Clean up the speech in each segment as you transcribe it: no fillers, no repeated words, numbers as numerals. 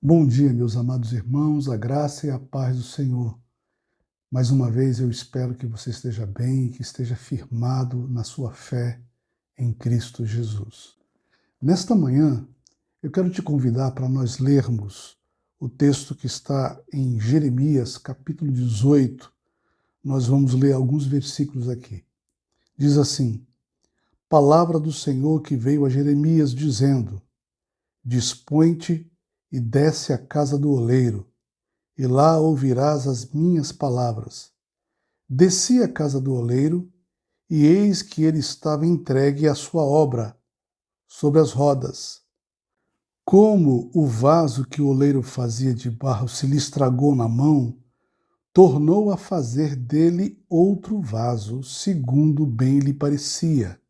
Bom dia, meus amados irmãos, a graça e a paz do Senhor. Mais uma vez eu espero que você esteja bem, que esteja firmado na sua fé em Cristo Jesus. Nesta manhã, eu quero te convidar para nós lermos o texto que está em Jeremias, capítulo 18. Nós vamos ler alguns versículos aqui. Diz assim: Palavra do Senhor que veio a Jeremias, dizendo: Dispõe-te e desce à casa do oleiro, e lá ouvirás as minhas palavras. Desci à casa do oleiro, e eis que ele estava entregue à sua obra, sobre as rodas. Como o vaso que o oleiro fazia de barro se lhe estragou na mão, tornou a fazer dele outro vaso, segundo bem lhe parecia.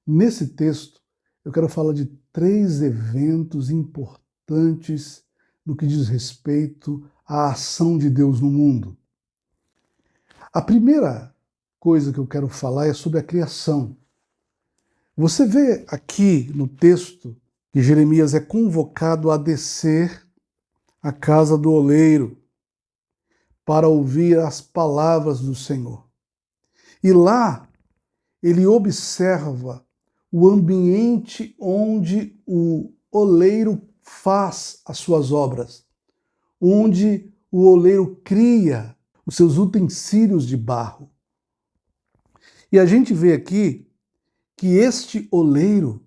Nesse texto, eu quero falar de 3 eventos importantes no que diz respeito à ação de Deus no mundo. A primeira coisa que eu quero falar é sobre a criação. Você vê aqui no texto que Jeremias é convocado a descer à casa do oleiro para ouvir as palavras do Senhor. E lá ele observa o ambiente onde o oleiro faz as suas obras, onde o oleiro cria os seus utensílios de barro. E a gente vê aqui que este oleiro,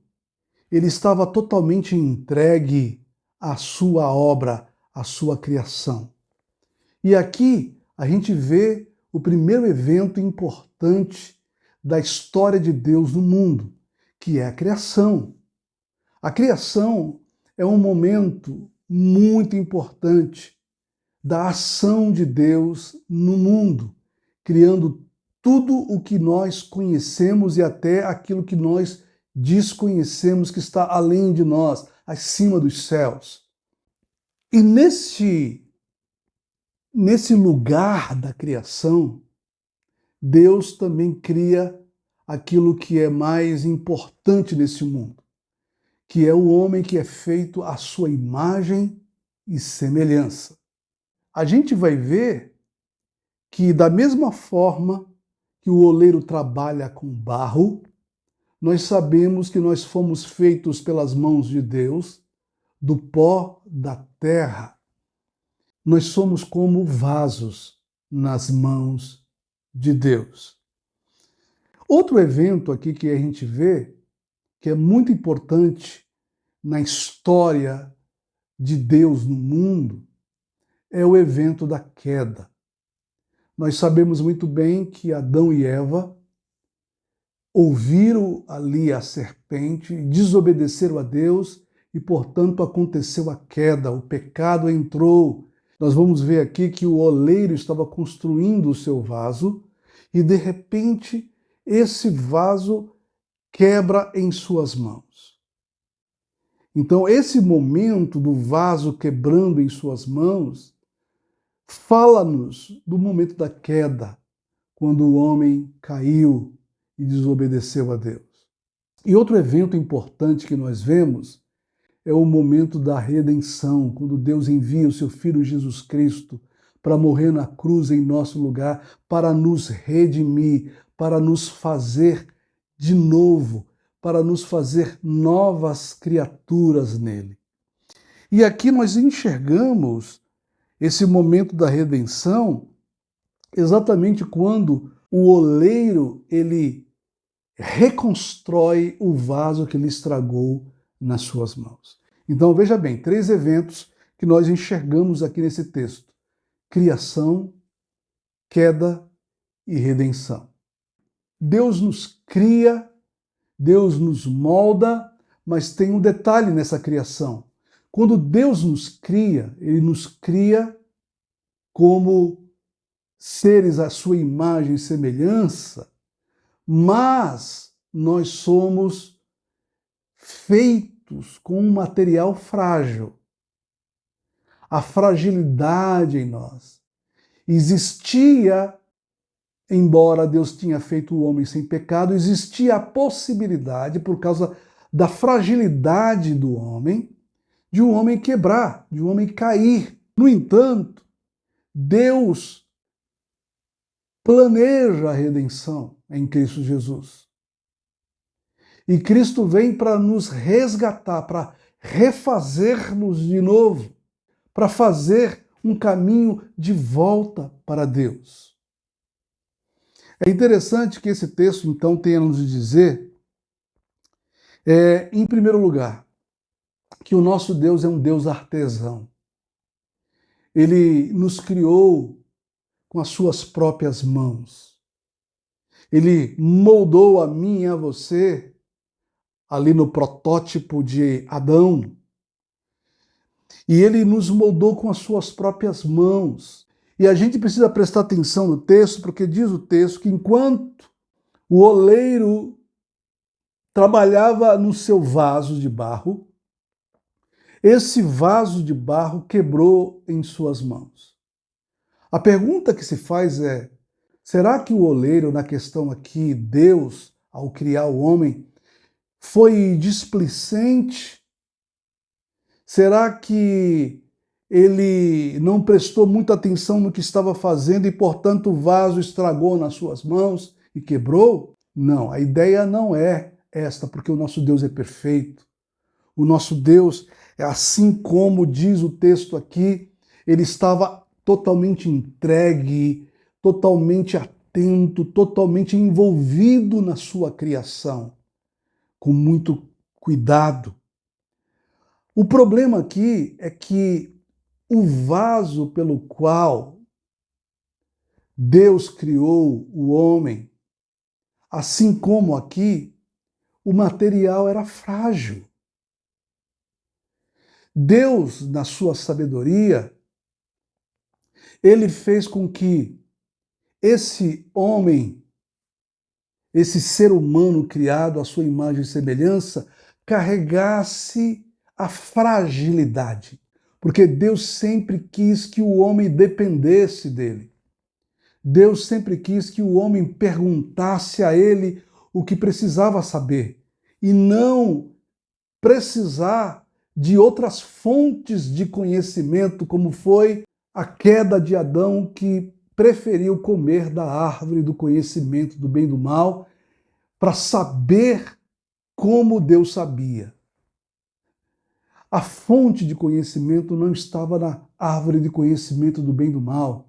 ele estava totalmente entregue à sua obra, à sua criação. E aqui a gente vê o primeiro evento importante da história de Deus no mundo, que é a criação. A criação é um momento muito importante da ação de Deus no mundo, criando tudo o que nós conhecemos e até aquilo que nós desconhecemos, que está além de nós, acima dos céus. E nesse lugar da criação, Deus também cria aquilo que é mais importante nesse mundo, que é o homem que é feito à sua imagem e semelhança. A gente vai ver que, da mesma forma que o oleiro trabalha com barro, nós sabemos que nós fomos feitos pelas mãos de Deus, do pó da terra. Nós somos como vasos nas mãos de Deus. Outro evento aqui que a gente vê, que é muito importante na história de Deus no mundo, é o evento da queda. Nós sabemos muito bem que Adão e Eva ouviram ali a serpente, desobedeceram a Deus e, portanto, aconteceu a queda, o pecado entrou. Nós vamos ver aqui que o oleiro estava construindo o seu vaso e, de repente, esse vaso quebra em suas mãos. Então, esse momento do vaso quebrando em suas mãos fala-nos do momento da queda, quando o homem caiu e desobedeceu a Deus. E outro evento importante que nós vemos é o momento da redenção, quando Deus envia o seu Filho Jesus Cristo para morrer na cruz em nosso lugar, para nos redimir, para nos fazer de novo, para nos fazer novas criaturas nele. E aqui nós enxergamos esse momento da redenção exatamente quando o oleiro ele reconstrói o vaso que ele estragou nas suas mãos. Então veja bem, 3 eventos que nós enxergamos aqui nesse texto: criação, queda e redenção. Deus nos cria, Deus nos molda, mas tem um detalhe nessa criação. Quando Deus nos cria, Ele nos cria como seres à sua imagem e semelhança, mas nós somos feitos com um material frágil. A fragilidade em nós existia, embora Deus tinha feito o homem sem pecado, existia a possibilidade, por causa da fragilidade do homem, de um homem quebrar, de um homem cair. No entanto, Deus planeja a redenção em Cristo Jesus. E Cristo vem para nos resgatar, para refazer-nos de novo, para fazer um caminho de volta para Deus. É interessante que esse texto, então, tenha a nos dizer, em primeiro lugar, que o nosso Deus é um Deus artesão. Ele nos criou com as suas próprias mãos. Ele moldou a mim e a você ali no protótipo de Adão. E ele nos moldou com as suas próprias mãos. E a gente precisa prestar atenção no texto, porque diz o texto que enquanto o oleiro trabalhava no seu vaso de barro, esse vaso de barro quebrou em suas mãos. A pergunta que se faz é: será que o oleiro, na questão aqui, Deus, ao criar o homem, foi displicente? Será que ele não prestou muita atenção no que estava fazendo e, portanto, o vaso estragou nas suas mãos e quebrou? Não, a ideia não é esta, porque o nosso Deus é perfeito. O nosso Deus, assim como diz o texto aqui, ele estava totalmente entregue, totalmente atento, totalmente envolvido na sua criação, com muito cuidado. O problema aqui é que o vaso pelo qual Deus criou o homem, assim como aqui, o material era frágil. Deus, na sua sabedoria, ele fez com que esse homem, esse ser humano criado à sua imagem e semelhança, carregasse a fragilidade. Porque Deus sempre quis que o homem dependesse dele. Deus sempre quis que o homem perguntasse a ele o que precisava saber e não precisar de outras fontes de conhecimento, como foi a queda de Adão, que preferiu comer da árvore do conhecimento do bem e do mal para saber como Deus sabia. A fonte de conhecimento não estava na árvore de conhecimento do bem e do mal,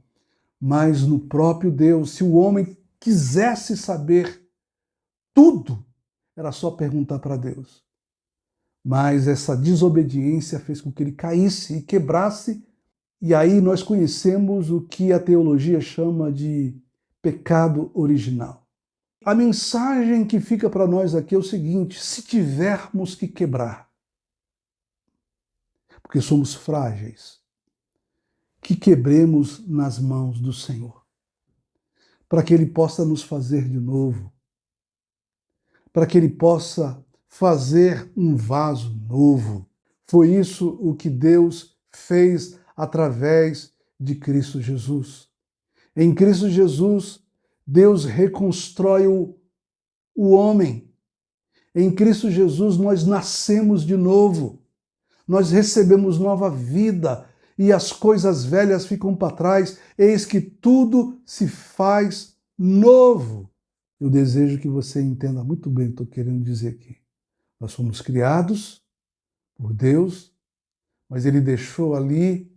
mas no próprio Deus. Se o homem quisesse saber tudo, era só perguntar para Deus. Mas essa desobediência fez com que ele caísse e quebrasse, e aí nós conhecemos o que a teologia chama de pecado original. A mensagem que fica para nós aqui é o seguinte: se tivermos que quebrar, porque somos frágeis, que quebremos nas mãos do Senhor, para que Ele possa nos fazer de novo, para que Ele possa fazer um vaso novo. Foi isso o que Deus fez através de Cristo Jesus. Em Cristo Jesus, Deus reconstrói o homem. Em Cristo Jesus, nós nascemos de novo. Nós recebemos nova vida e as coisas velhas ficam para trás. Eis que tudo se faz novo. Eu desejo que você entenda muito bem o que estou querendo dizer aqui. Nós fomos criados por Deus, mas Ele deixou ali,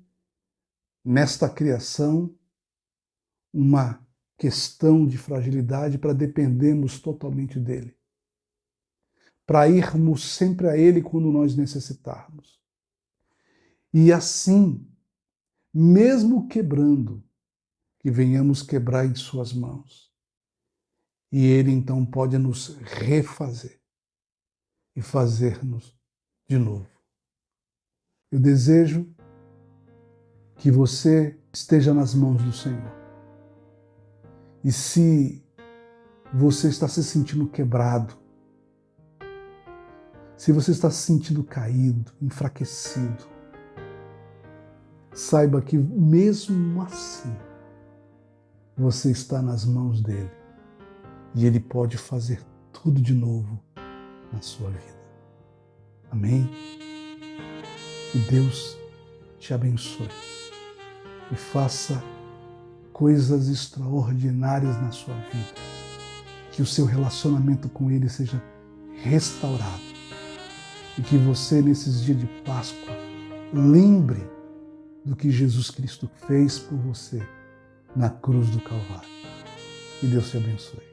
nesta criação, uma questão de fragilidade para dependermos totalmente dEle, para irmos sempre a Ele quando nós necessitarmos. E assim, mesmo quebrando, que venhamos quebrar em suas mãos. E Ele então pode nos refazer e fazer-nos de novo. Eu desejo que você esteja nas mãos do Senhor. E se você está se sentindo quebrado, se você está se sentindo caído, enfraquecido, saiba que mesmo assim, você está nas mãos dele e ele pode fazer tudo de novo na sua vida. Amém? Que Deus te abençoe e faça coisas extraordinárias na sua vida. Que o seu relacionamento com Ele seja restaurado. E que você, nesses dias de Páscoa, lembre do que Jesus Cristo fez por você na cruz do Calvário. Que Deus te abençoe.